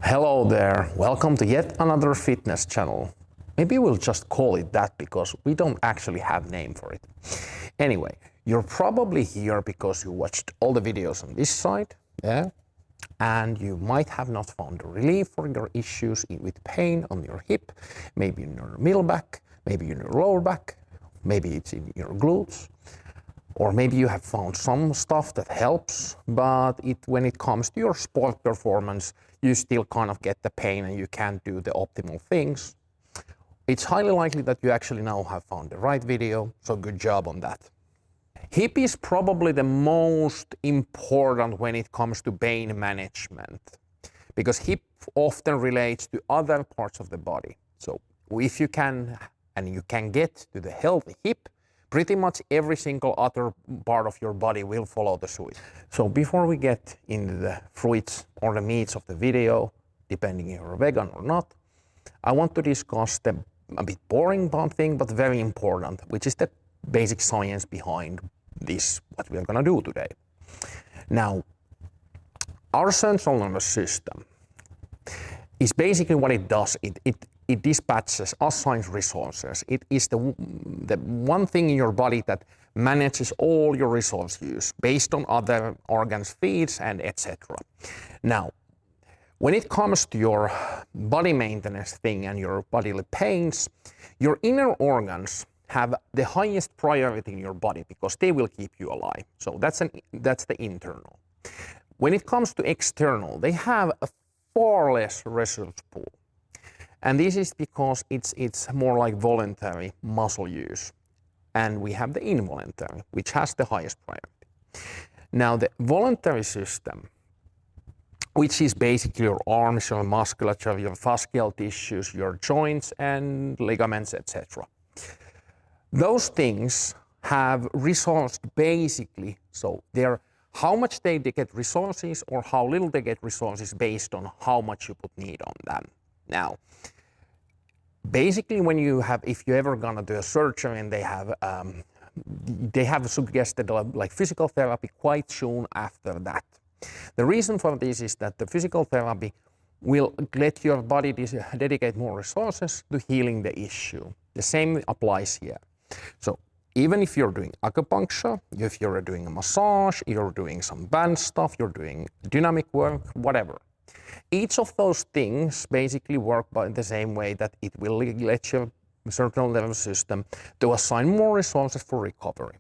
Hello there, welcome to yet another fitness channel. Maybe we'll just call it that because we don't actually have a name for it. Anyway, you're probably here because you watched all the videos on this side, yeah? And you might have not found relief for your issues with pain on your hip, maybe in your middle back, maybe in your lower back, maybe it's in your glutes. Or maybe you have found some stuff that helps, but when it comes to your sport performance, you still kind of get the pain and you can't do the optimal things. It's highly likely that you actually now have found the right video, so good job on that. Hip is probably the most important when it comes to pain management, because hip often relates to other parts of the body. So if you can, and you can get to the healthy hip, pretty much every single other part of your body will follow the suit. So before we get into the fruits or the meats of the video, depending if you're vegan or not, I want to discuss the a bit boring thing, but very important, which is the basic science behind this, what we are going to do today. Now, our central nervous system is basically what it does. It dispatches, assigns resources. It is the one thing in your body that manages all your resource use based on other organs, feeds, and etc. Now, when it comes to your body maintenance thing and your bodily pains, your inner organs have the highest priority in your body because they will keep you alive. So that's the internal. When it comes to external, they have a far less resource pool. And this is because it's more like voluntary muscle use. And we have the involuntary, which has the highest priority. Now the voluntary system, which is basically your arms, your musculature, your fascial tissues, your joints and ligaments, etc. Those things have resourced basically, so they're how much they get resources or how little they get resources based on how much you put need on them. Now, basically when you have, if you're ever gonna do a surgery and they have suggested like physical therapy quite soon after that. The reason for this is that the physical therapy will let your body dedicate more resources to healing the issue. The same applies here. So even if you're doing acupuncture, if you're doing a massage, you're doing some band stuff, you're doing dynamic work, whatever. Each of those things basically work by the same way that it will let your central nervous system to assign more resources for recovery.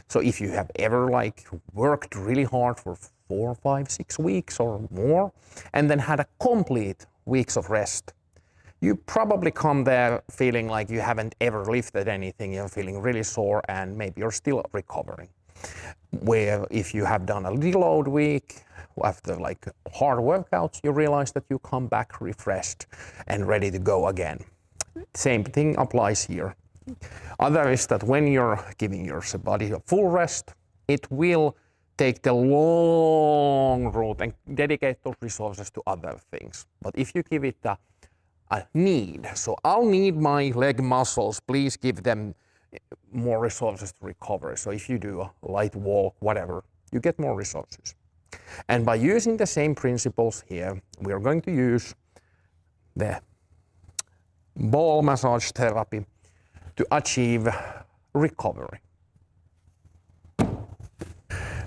So if you have ever like worked really hard for 4, 5, 6 weeks or more, and then had a complete weeks of rest, you probably come there feeling like you haven't ever lifted anything, you're feeling really sore and maybe you're still recovering. Where if you have done a deload week, after like hard workouts, you realize that you come back refreshed and ready to go again. Same thing applies here. Other is that when you're giving your body a full rest, it will take the long route and dedicate those resources to other things. But if you give it a need, so I'll need my leg muscles, please give them more resources to recover. So if you do a light walk, whatever, you get more resources. And by using the same principles here, we are going to use the ball massage therapy to achieve recovery.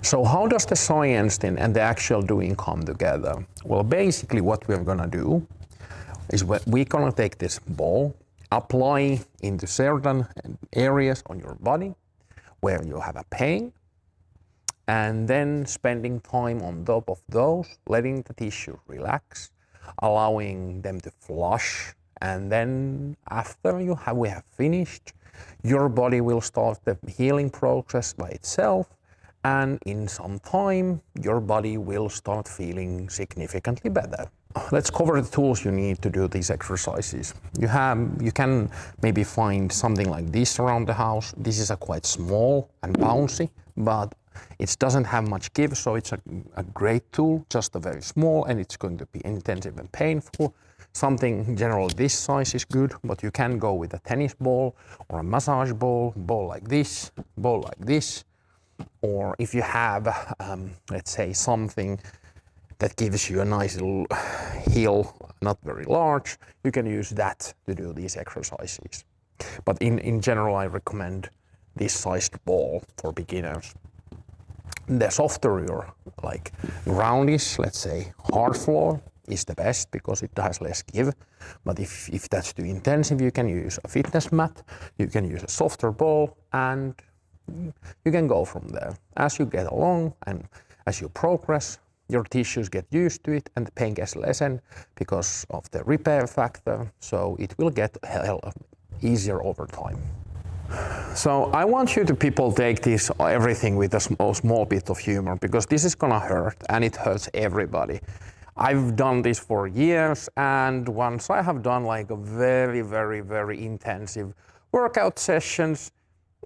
So how does the science then and the actual doing come together? Well, basically what we're gonna do is we're gonna take this ball, apply into certain areas on your body where you have a pain, and then spending time on top of those, letting the tissue relax, allowing them to flush, and then after we have finished, your body will start the healing process by itself, and in some time, your body will start feeling significantly better. Let's cover the tools you need to do these exercises. You can maybe find something like this around the house. This is a quite small and bouncy, but it doesn't have much give, so it's a great tool, just a very small, and it's going to be intensive and painful. Something general this size is good, but you can go with a tennis ball or a massage ball like this, or if you have, let's say, something that gives you a nice little hill, not very large, you can use that to do these exercises. But in general, I recommend this sized ball for beginners. The softer your ground is, let's say hard floor is the best because it has less give. But if that's too intensive, you can use a fitness mat, you can use a softer ball, and you can go from there. As you get along and as you progress, your tissues get used to it and the pain gets lessened because of the repair factor, so it will get easier over time. So I want you to people take this everything with a small bit of humor, because this is gonna hurt and it hurts everybody. I've done this for years, and once I have done like a very intensive workout sessions,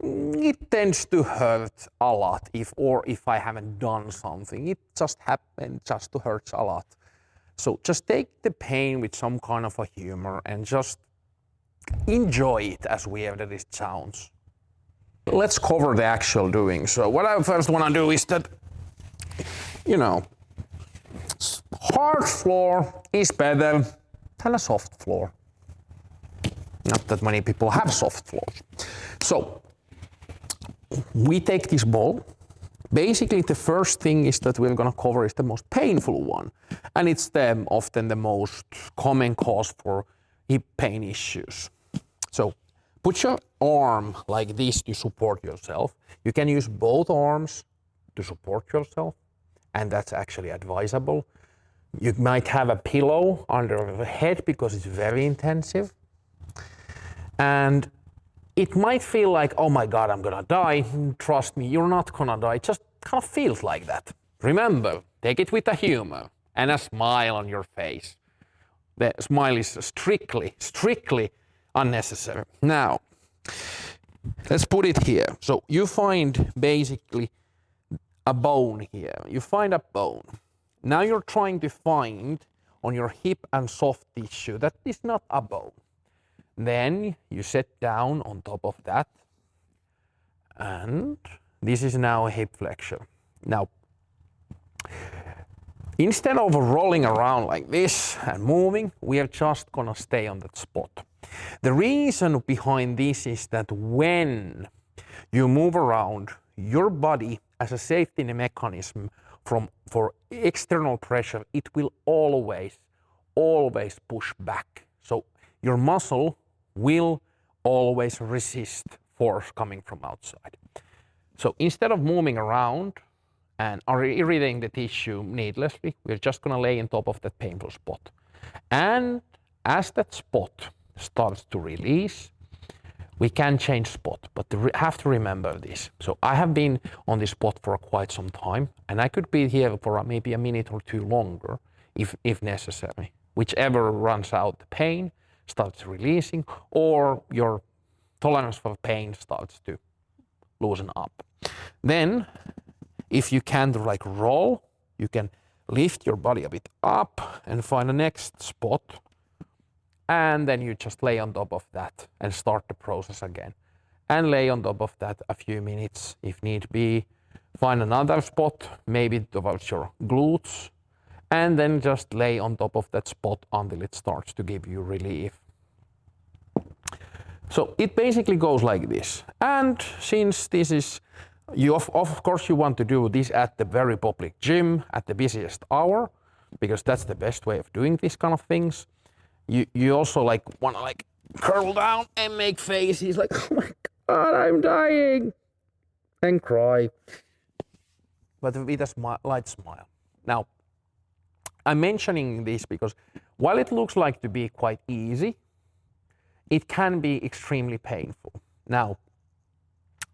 it tends to hurt a lot if I haven't done something. It just happens just to hurt a lot. So just take the pain with some kind of a humor and just enjoy it as weird as it sounds. Let's cover the actual doing. So what I first want to do is that, hard floor is better than a soft floor. Not that many people have soft floors. So we take this ball. Basically, the first thing is that we're going to cover is the most painful one, and it's often the most common cause for hip pain issues. So put your arm like this to support yourself. You can use both arms to support yourself, and that's actually advisable. You might have a pillow under the head because it's very intensive. And it might feel like, oh my God, I'm gonna die. Trust me, you're not gonna die. It just kind of feels like that. Remember, take it with a humor and a smile on your face. The smile is strictly unnecessary. Now, let's put it here. So you find basically a bone here. You find a bone. Now you're trying to find on your hip and soft tissue that is not a bone. Then you sit down on top of that, and this is now a hip flexor. Now, instead of rolling around like this and moving, we are just gonna stay on that spot. The reason behind this is that when you move around, your body as a safety mechanism for external pressure, it will always push back. So your muscle will always resist force coming from outside. So instead of moving around and irritating the tissue needlessly, we're just gonna lay on top of that painful spot. And as that spot starts to release, we can change spot, but have to remember this. So I have been on this spot for quite some time, and I could be here for maybe a minute or two longer if necessary. Whichever runs out the pain starts releasing, or your tolerance for pain starts to loosen up. Then, if you can't roll, you can lift your body a bit up and find the next spot, and then you just lay on top of that and start the process again. And lay on top of that a few minutes if need be. Find another spot, maybe towards your glutes, and then just lay on top of that spot until it starts to give you relief. So it basically goes like this. And since this is, of course you want to do this at the very public gym at the busiest hour, because that's the best way of doing these kind of things. You also want to curl down and make faces like, oh my God, I'm dying, and cry, but with a light smile. Now, I'm mentioning this because while it looks like to be quite easy, it can be extremely painful. Now,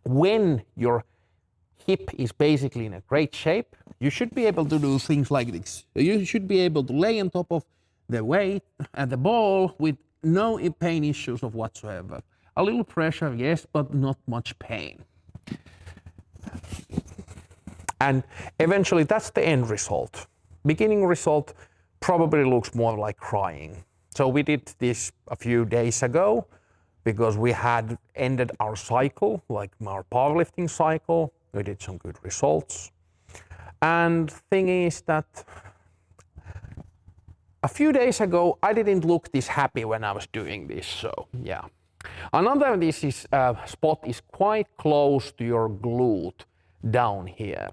when your hip is basically in a great shape, you should be able to do things like this. You should be able to lay on top of the weight and the ball with no pain issues of whatsoever. A little pressure, yes, but not much pain. And eventually that's the end result. Beginning result probably looks more like crying. So we did this a few days ago because we had ended our cycle, like our powerlifting cycle. We did some good results. And thing is that a few days ago, I didn't look this happy when I was doing this, so yeah. Another this spot is quite close to your glute down here.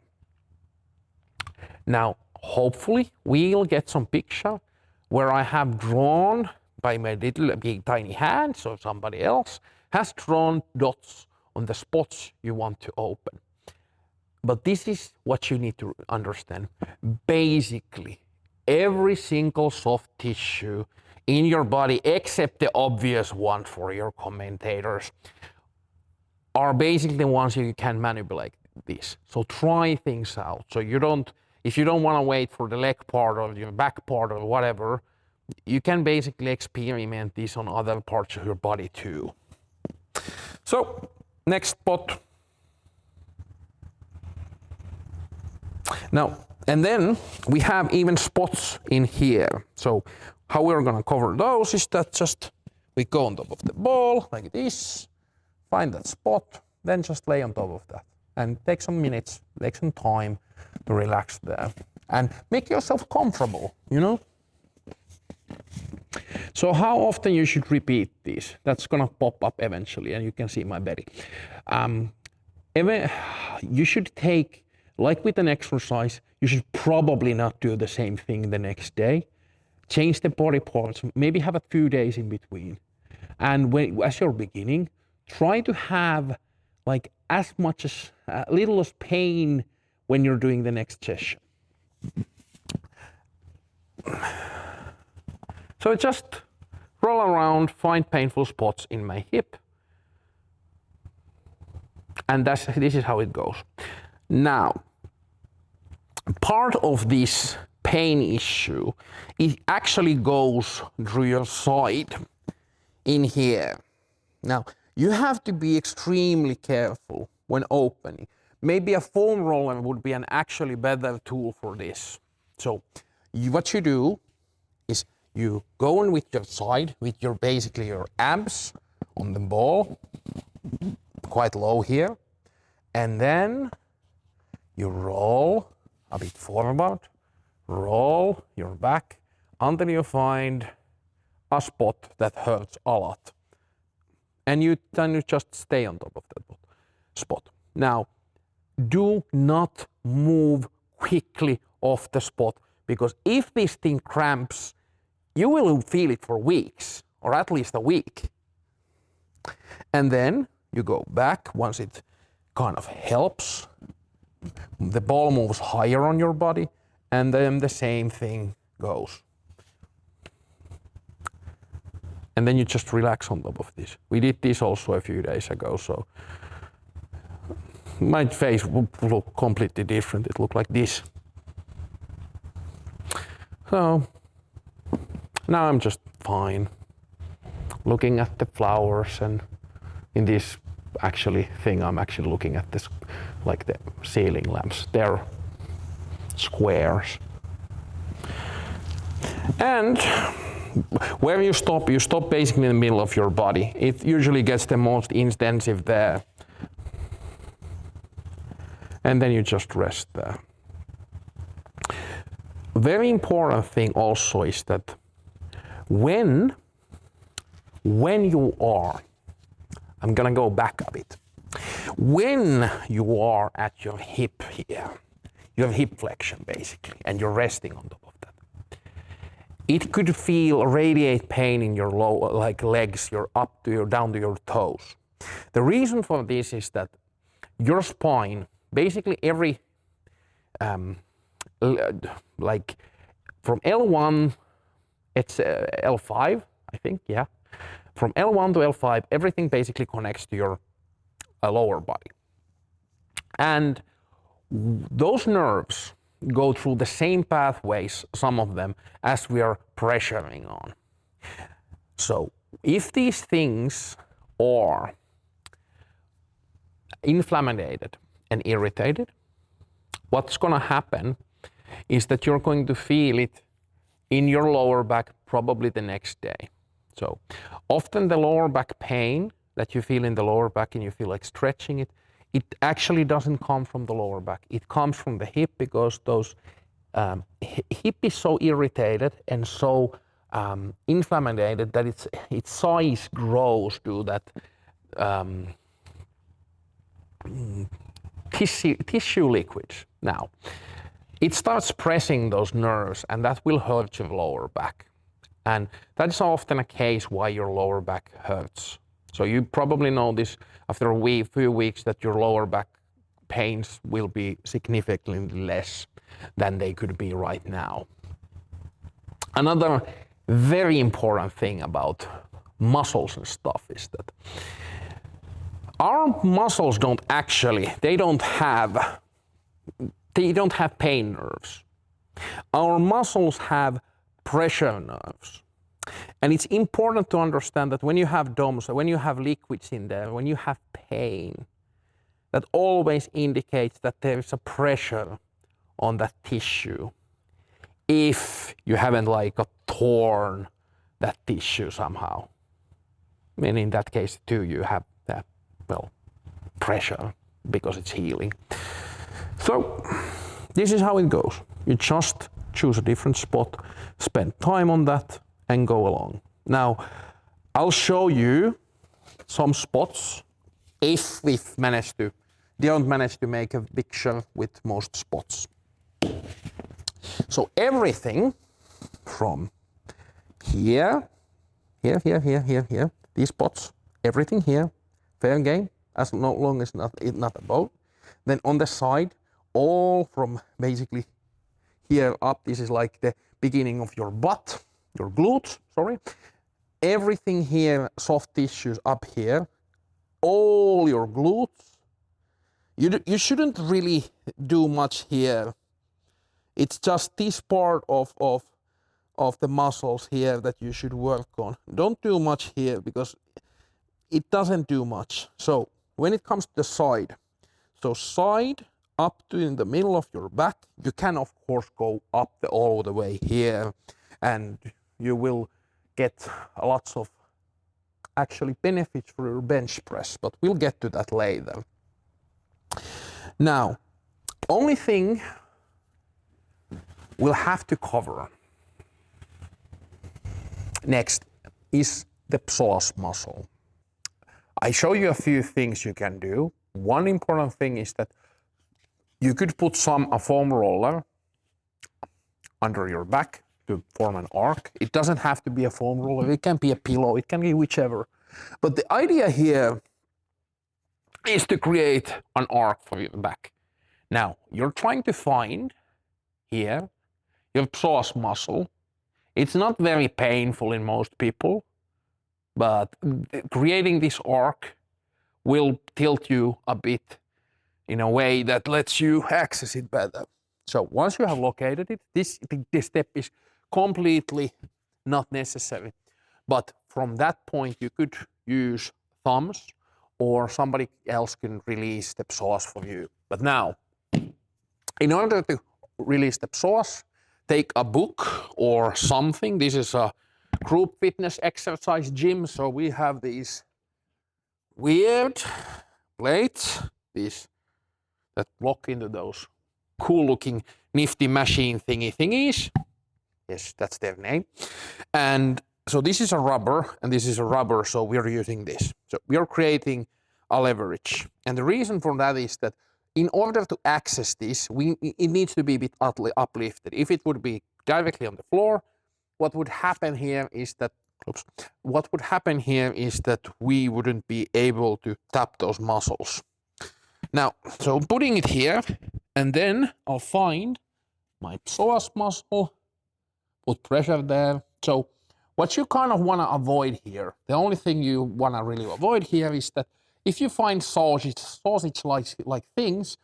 Now, hopefully, we'll get some picture where I have drawn by my little big tiny hands, or somebody else has drawn dots on the spots you want to open. But this is what you need to understand. Basically, every single soft tissue in your body, except the obvious one for your commentators, are basically the ones you can manipulate this. So try things out. So you don't, if you don't want to wait for the leg part or your back part or whatever, you can basically experiment this on other parts of your body too. So, next spot. Now, and then we have even spots in here. So, how we're gonna cover those is that just we go on top of the ball like this, find that spot, then just lay on top of that. And take some minutes, take some time to relax there. And make yourself comfortable, you know? So how often you should repeat this? That's gonna pop up eventually, and you can see my belly. You should take, like with an exercise, you should probably not do the same thing the next day. Change the body parts, maybe have a few days in between. And as you're beginning, try to have like as much as little as pain when you're doing the next session. So just roll around, find painful spots in my hip. And this is how it goes. Now, part of this pain issue, it actually goes through your side in here. Now, you have to be extremely careful when opening. Maybe a foam roller would be an actually better tool for this. So what you do is you go in with your side, with your basically your abs on the ball, quite low here, and then you roll a bit forward, roll your back until you find a spot that hurts a lot. And then you just stay on top of that spot. Now, do not move quickly off the spot, because if this thing cramps, you will feel it for weeks, or at least a week. And then you go back once it kind of helps. The ball moves higher on your body, and then the same thing goes. And then you just relax on top of this. We did this also a few days ago, so my face would look completely different. It looked like this. So now I'm just fine, looking at the flowers, and in this actually thing I'm actually looking at this, like the ceiling lamps. They're squares. And where you stop basically in the middle of your body. It usually gets the most intensive there. And then you just rest there. Very important thing also is that when you are, I'm gonna go back a bit. When you are at your hip here, you have hip flexion basically, and you're resting on top of that. It could radiate pain in your lower, like legs, down to your toes. The reason for this is that your spine, basically every, like from L1, it's L5, I think, yeah. From L1 to L5, everything basically connects to your lower body. And those nerves go through the same pathways, some of them, as we are pressuring on. So if these things are inflamed and irritated, what's going to happen is that you're going to feel it in your lower back probably the next day. So often the lower back pain that you feel in the lower back and you feel like stretching it, it actually doesn't come from the lower back. It comes from the hip, because those hip is so irritated and so inflamed that its size grows to that tissue liquids. Now, it starts pressing those nerves, and that will hurt your lower back. And that is often a case why your lower back hurts. So you probably notice after a few weeks that your lower back pains will be significantly less than they could be right now. Another very important thing about muscles and stuff is that our muscles don't have pain nerves. Our muscles have pressure nerves. And it's important to understand that when you have DOMs, when you have liquids in there, when you have pain, that always indicates that there is a pressure on that tissue. If you haven't like torn that tissue somehow. And in that case too, you have that, pressure because it's healing. So this is how it goes. You just choose a different spot, spend time on that, and go along. Now, I'll show you some spots if we don't manage to make a picture with most spots. So everything from here, these spots, everything here, fair game, as long as it's not above. Then on the side, all from basically here up, this is like the beginning of your butt, your glutes, sorry. Everything here, soft tissues up here, all your glutes. You shouldn't really do much here. It's just this part of the muscles here that you should work on. Don't do much here because it doesn't do much. So when it comes to the side, so side up to in the middle of your back, you can of course go up all the way here, and you will get lots of actually benefits for your bench press, but we'll get to that later. Now, only thing we'll have to cover next is the psoas muscle. I show you a few things you can do. One important thing is that you could put a foam roller under your back to form an arc. It doesn't have to be a foam roller, it can be a pillow, it can be whichever. But the idea here is to create an arc for your back. Now, you're trying to find here your psoas muscle. It's not very painful in most people, but creating this arc will tilt you a bit in a way that lets you access it better. So once you have located it, this step is completely not necessary. But from that point, you could use thumbs or somebody else can release the psoas for you. But now, in order to release the psoas, take a book or something. This is a group fitness exercise gym, so we have these weird plates, these that block into those cool looking nifty machine thingies. Yes, that's their name. And so this is a rubber and this is a rubber, so we're using this. So we are creating a leverage. And the reason for that is that in order to access this, it needs to be a bit uplifted. If it would be directly on the floor, what would happen here is that we wouldn't be able to tap those muscles. Now, so putting it here, and then I'll find my psoas muscle, put pressure there. So what you kind of want to avoid here, the only thing you want to really avoid here is that if you find sausage-like things,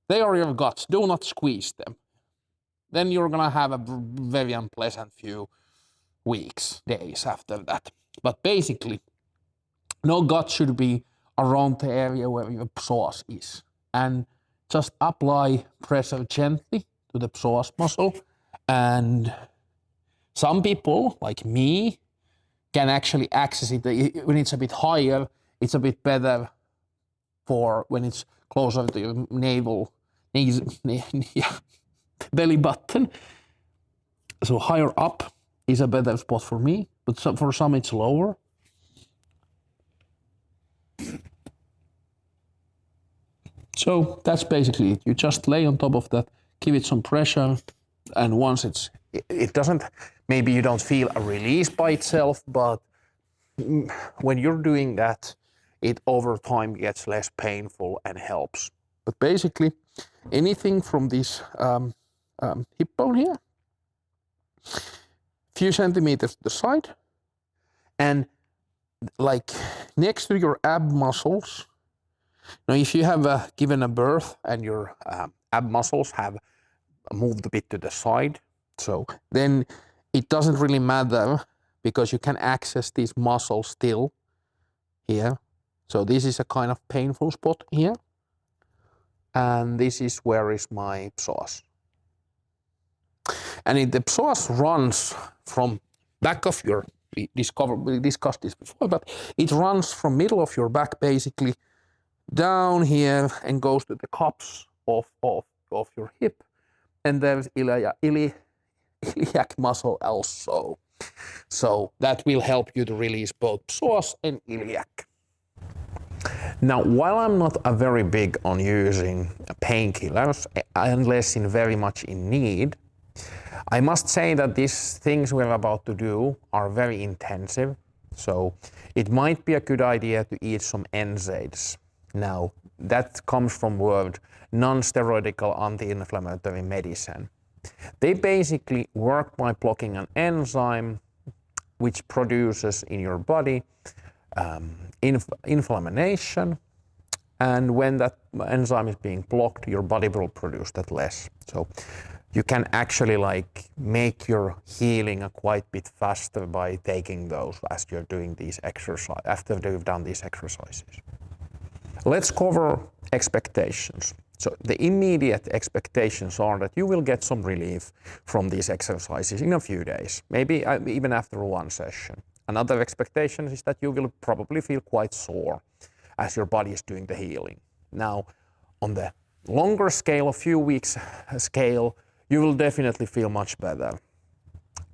they are your guts. Do not squeeze them. Then you're going to have a very unpleasant few weeks, days after that. But basically, no gut should be around the area where your psoas is. And just apply pressure gently to the psoas muscle. And some people, like me, can actually access it. When it's a bit higher, it's a bit better for when it's closer to your navel. belly button. So higher up is a better spot for me, but for some it's lower. So that's basically it. You just lay on top of that, give it some pressure, and once it doesn't, maybe you don't feel a release by itself, but when you're doing that, it over time gets less painful and helps. But basically, anything from this hip bone here, few centimeters to the side, and like next to your ab muscles. Now, if you have given a birth and your ab muscles have moved a bit to the side, so then it doesn't really matter because you can access these muscles still here. So this is a kind of painful spot here. And this is where is my psoas. And the psoas runs from back of your, we discussed this before, but it runs from middle of your back basically down here and goes to the cups of your hip. And there's iliac muscle also. So that will help you to release both psoas and iliac. Now, while I'm not very big on using painkillers, unless very much in need, I must say that these things we're about to do are very intensive. So it might be a good idea to eat some NSAIDs. Now, that comes from word non-steroidal anti-inflammatory medicine. They basically work by blocking an enzyme which produces in your body inflammation, and when that enzyme is being blocked, your body will produce that less. So you can actually like make your healing a quite bit faster by taking those as you're doing these exercises, after you've done these exercises. Let's cover expectations. So the immediate expectations are that you will get some relief from these exercises in a few days, maybe even after one session. Another expectation is that you will probably feel quite sore as your body is doing the healing. Now, on the longer scale, a few weeks scale, you will definitely feel much better.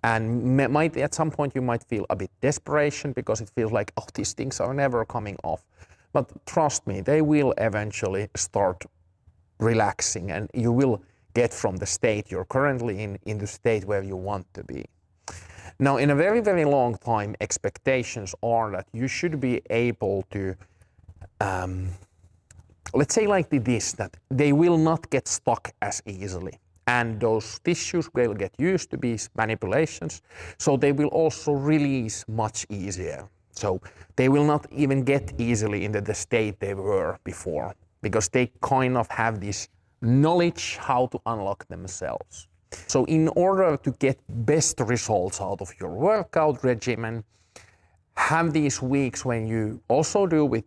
And at some point you might feel a bit desperation because it feels like, oh, these things are never coming off. But trust me, they will eventually start relaxing and you will get from the state you're currently in the state where you want to be. Now, in a very, very long time, expectations are that you should be able to, let's say like this, that they will not get stuck as easily. And those tissues will get used to these manipulations, so they will also release much easier. So they will not even get easily into the state they were before, because they kind of have this knowledge how to unlock themselves. So in order to get best results out of your workout regimen, have these weeks when you also do with,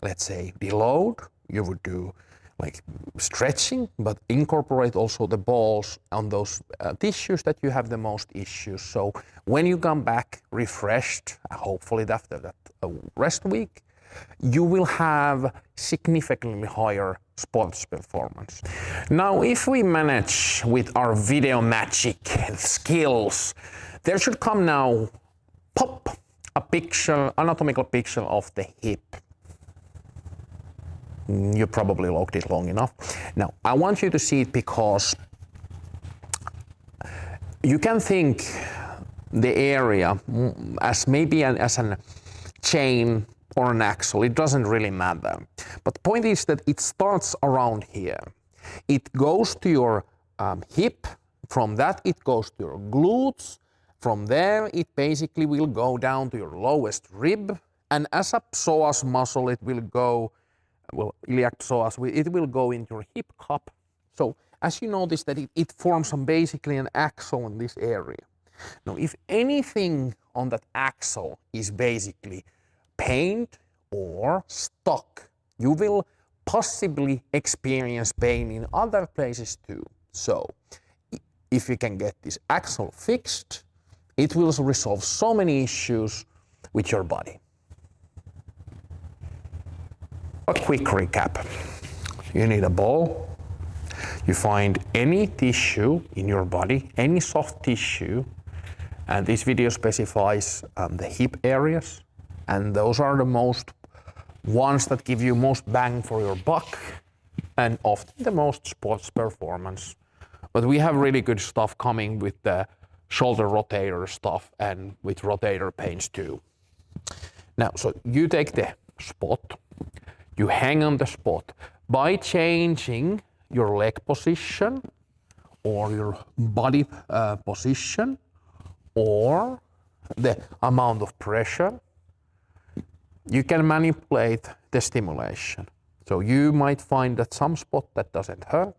let's say, deload. You would do like stretching, but incorporate also the balls on those tissues that you have the most issues. So when you come back refreshed, hopefully after that rest week, you will have significantly higher sports performance. Now, if we manage with our video magic skills, there should come now, pop, a picture, anatomical picture of the hip. You probably looked it long enough. Now, I want you to see it because you can think the area as maybe as a chain or an axle. It doesn't really matter. But the point is that it starts around here. It goes to your hip. From that, it goes to your glutes. From there, it basically will go down to your lowest rib. And as a psoas muscle, it will go, well, iliac psoas, it will go into your hip cup. So as you notice that it forms basically an axle in this area. Now, if anything on that axle is basically pained or stuck, you will possibly experience pain in other places too. So if you can get this axle fixed, it will resolve so many issues with your body. A quick recap. You need a ball. You find any tissue in your body, any soft tissue, and this video specifies the hip areas, and those are the most ones that give you most bang for your buck and often the most sports performance. But we have really good stuff coming with the shoulder rotator stuff and with rotator pains too. Now, so you take the spot, you hang on the spot by changing your leg position or your body position or the amount of pressure. You can manipulate the stimulation. So you might find that some spot that doesn't hurt.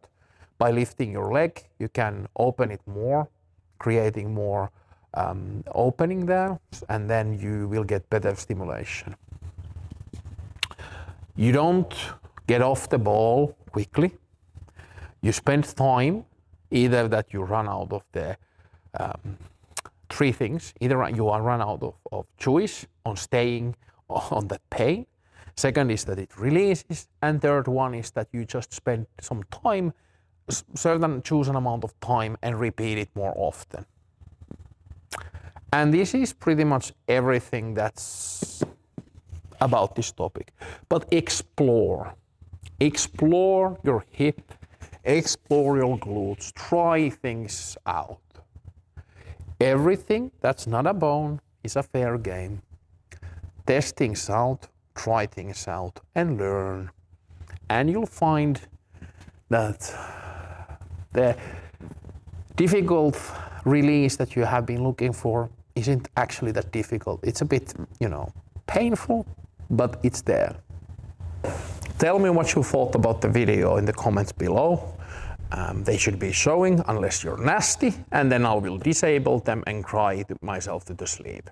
By lifting your leg, you can open it more, creating more opening there, and then you will get better stimulation. You don't get off the ball quickly. You spend time, either that you run out of the three things. Either you are run out of choice on staying on that pain. Second is that it releases. And third one is that you just spend some time, chosen amount of time, and repeat it more often. And this is pretty much everything that's about this topic. But explore. Explore your hip, explore your glutes, try things out. Everything that's not a bone is a fair game. Test things out, try things out, and learn. And you'll find that the difficult release that you have been looking for isn't actually that difficult. It's a bit, painful, but it's there. Tell me what you thought about the video in the comments below. They should be showing unless you're nasty, and then I will disable them and cry myself to sleep.